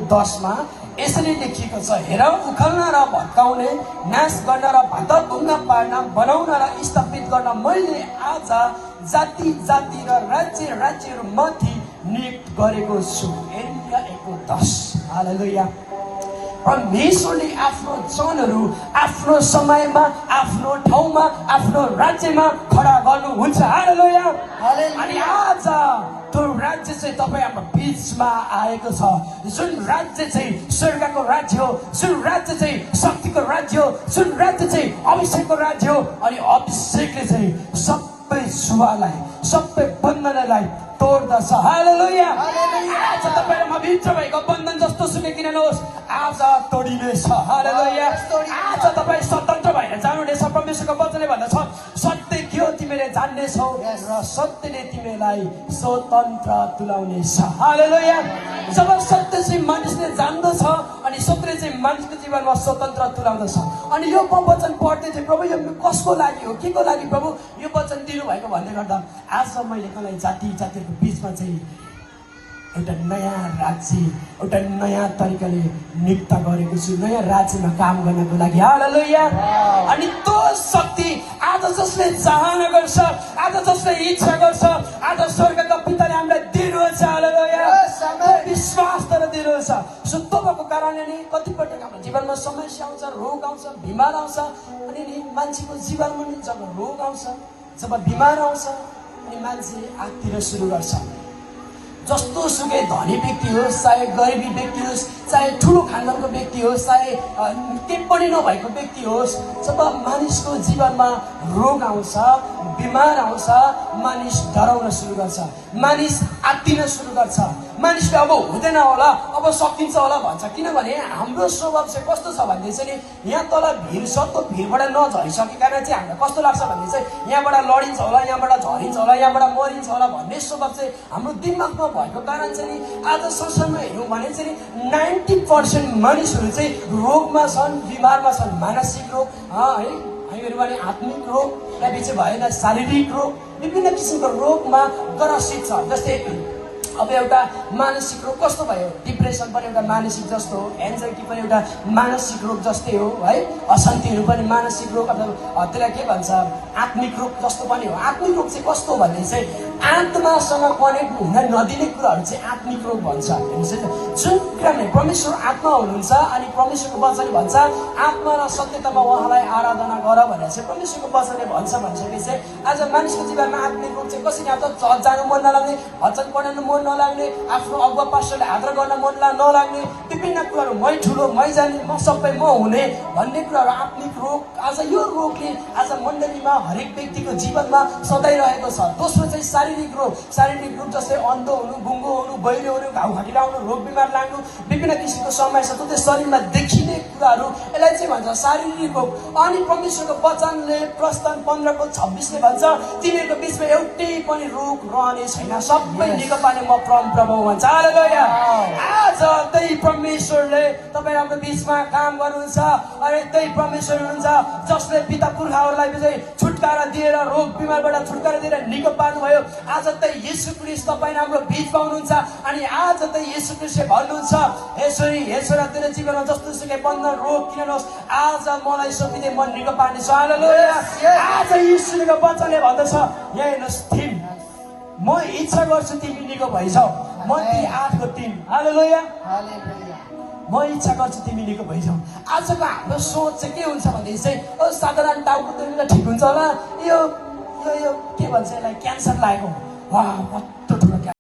10 यसरी लेखिएको छ, हेर उखाल्न र भत्काउने, नाश गर्न र भत्काउन पार्न, बनाउन र स्थापित गर्न मैले आज जाति जाति र राज्य राज्यहरूमाथि नियुक्त गरेको छु। एलिया 1:10। हालेलुया। परमेश्वरले आफ्नो जनहरू आफ्नो समयमा, आफ्नो ठाउँमा, आफ्नो राज्यमा खडा गर्नुहुन्छ। हालेलुया। अनि आज त्यो राज्य चाहिँ तपाईँ हाम्रो बिचमा आएको छ। जुन राज्य चाहिँ स्वर्गको राज्य हो, जुन राज्य चाहिँ शक्तिको राज्य हो, जुन राज्य चाहिँ अभिषेकको राज्य हो। अनि अभिषेकले चाहिँ सबै जुवालाई, सबै बन्धनलाई तोड्दछ। हालेलुया। आज तपाईहरुमा भित्र भएको बन्धन जस्तो सुकै किन नहोस्, आज तोडिनेछ। हालेलुया। आज तपाईँ स्वतन्त्र भएर जानुहुनेछ। परमेश्वरको वचनले भन्दछ, सत्य के हो तिमीले जान्नेछौ र सत्यले तिमीलाई स्वतन्त्र तुल्याउनेछ। हालेलुया। जब सत्य चाहिँ मानिसले जान्दछ अनि सत्यले चाहिँ मानिसको जीवनमा स्वतन्त्र तुल्याउँदछ। अनि यो वचन पढ्दै थिएँ, प्रभु यो कसको लागि हो, के को लागि प्रभु यो वचन दिनुभएको भन्दै गर्दा आज मैले मलाई जाति जातिको बिचमा चाहिँ एउटा नयाँ राज्य, एउटा नयाँ तरिकाले नियुक्त गरेको छु, नयाँ राज्यमा काम गर्नको लागि। हालेलुया। अनि त्यो शक्ति आज जसले चाहना गर्छ, आज जसले इच्छा गर्छ, आज स्वर्गका पिताले हामीलाई दिनुहुन्छ। हालेलुया। विश्वास तर दिनुहुन्छ। सो तपाईँको कारणले नि कतिपटक हाम्रो जीवनमा समस्या आउँछ, रोग आउँछ, बिमार आउँछ। अनि नि मान्छेको जीवनमा नि जब रोग आउँछ, जब बिमार आउँछ, अनि मान्छे आत्तिर सुरु गर्छ। जस्तो सुकै धनी व्यक्ति होस्, चाहे गरिबी व्यक्ति होस्, चाहे ठुलो खानदानको व्यक्ति होस्, चाहे केही पनि नभएको व्यक्ति होस्, जब मानिसको जीवनमा रोग आउँछ, बिमार आउँछ, मानिस डराउन सुरु गर्छ, मानिस आत्तिन सुरु गर्छ। मानिसले अब हुँदैन होला, अब सकिन्छ होला भन्छ। किनभने हाम्रो स्वभाव चाहिँ कस्तो छ भन्दै चाहिँ नि, यहाँ तल भिड छ, त्यो भिडबाट नझरिसके कारण चाहिँ हामीलाई कस्तो लाग्छ भन्ने चाहिँ यहाँबाट लडिन्छ होला, यहाँबाट झरिन्छ होला, यहाँबाट मरिन्छ होला भन्ने स्वभाव चाहिँ हाम्रो दिमागमा भएको कारण चाहिँ नि आज संसारमा हेऱ्यौँ भने चाहिँ नि 90% मानिसहरू चाहिँ रोगमा छन्, बिमारमा छन्। मानसिक रोग है, हामीहरू भने आत्मिक रोग, या बिच भएन शारीरिक रोग, विभिन्न किसिमको रोगमा ग्रसित छ। जस्तै अब एउटा मानसिक रोग कस्तो भयो, डिप्रेसन पनि एउटा मानसिक जस्तो हो, एन्जाइटी पनि एउटा मानसिक रोग जस्तै हो है, अशान्तिहरू पनि मानसिक रोग, अथवा त्यसलाई के भन्छ आत्मिक रोग जस्तो पनि हो। आत्मिक रोग चाहिँ कस्तो भन्ने चाहिँ आत्मासँग कनेक्ट हुन नदिने कुराहरू चाहिँ आत्मिक रोग भन्छ। जुन कुरामा परमेश्वर आत्मा हुनुहुन्छ अनि परमेश्वरको वचनले भन्छ आत्मा र सत्यतामा उहाँलाई आराधना गर भनेर चाहिँ परमेश्वरको वचनले भन्छ। भनिसकेपछि चाहिँ आज मानिसको जीवनमा आत्मिक रोग चाहिँ कसरी आउँछ, चर्च जानु मन नलाग्ने, वचन पढ्नु मन नलाग्ने, आफ्नो अगुवा पास्टरले आदर गर्न मन नलाग्ने, विभिन्न कुराहरू मै ठुलो, मै जाने, म सबै म हुने भन्ने कुराहरू आत्मिक रोग। आज यो रोगले आज मण्डलीमा हरेक व्यक्तिको जीवनमा सदाइरहेको छ। दोस्रो चाहिँ शारीरिक रोग। शारीरिक रोग जस्तै अन्धो हुनु, गुङ्गो हुनु, बहिरो हुनु, घाउ खटिरा आउनु, रोग बिमार लाग्नु, विभिन्न किसिमको समस्या त्यो शरीरमा देखिने कुराहरू, यसलाई चाहिँ भन्छ शारीरिक रोग। अनि परमेश्वरको वचनले प्रस्थान 15:26ले भन्छ तिनीहरूको बिचमा एउटै पनि रोग रहने छैन, सबै निको पार्ने म प्रभु भन्छ। हालेलुया। आज त्यही परमेश्वरले तपाईँ हाम्रो बिचमा काम गर्नुहुन्छ। अनि त्यही परमेश्वर हुनुहुन्छ जसले पिता पुर्खाहरूलाई चाहिँ छुटकारा दिएर, रोग बिमारबाट छुटकारा दिएर निको पार्नुभयो। आज त्यही येशू ख्रीष्ट तपाईँ हाम्रो बिचमा हुनुहुन्छ। अनि आज त्यही येशू ख्रीष्टले भन्नुहुन्छ, यसरी यसोरा तेरो जीवनमा जस्तो सुकै बन्धन रोग किन नहोस्, आज मलाई सोपिँदै म निको पार्नेछु। हालेलुया। आज येशूको वचनले भन्दछ, यहाँ हेर्नुहोस् 3, म इच्छा गर्छु तिमी निको भइजाऊ। मत्ती 8:3। हालेलुया। म इच्छा गर्छु तिमी निको भइजाऊ। आजको हाम्रो सोच चाहिँ के हुन्छ भन्दाखेरि चाहिँ साधारण टाउको त ठिक हुन्छ होला, यो के भन्छ यसलाई, क्यान्सर लागेको, वा कस्तो ठुलो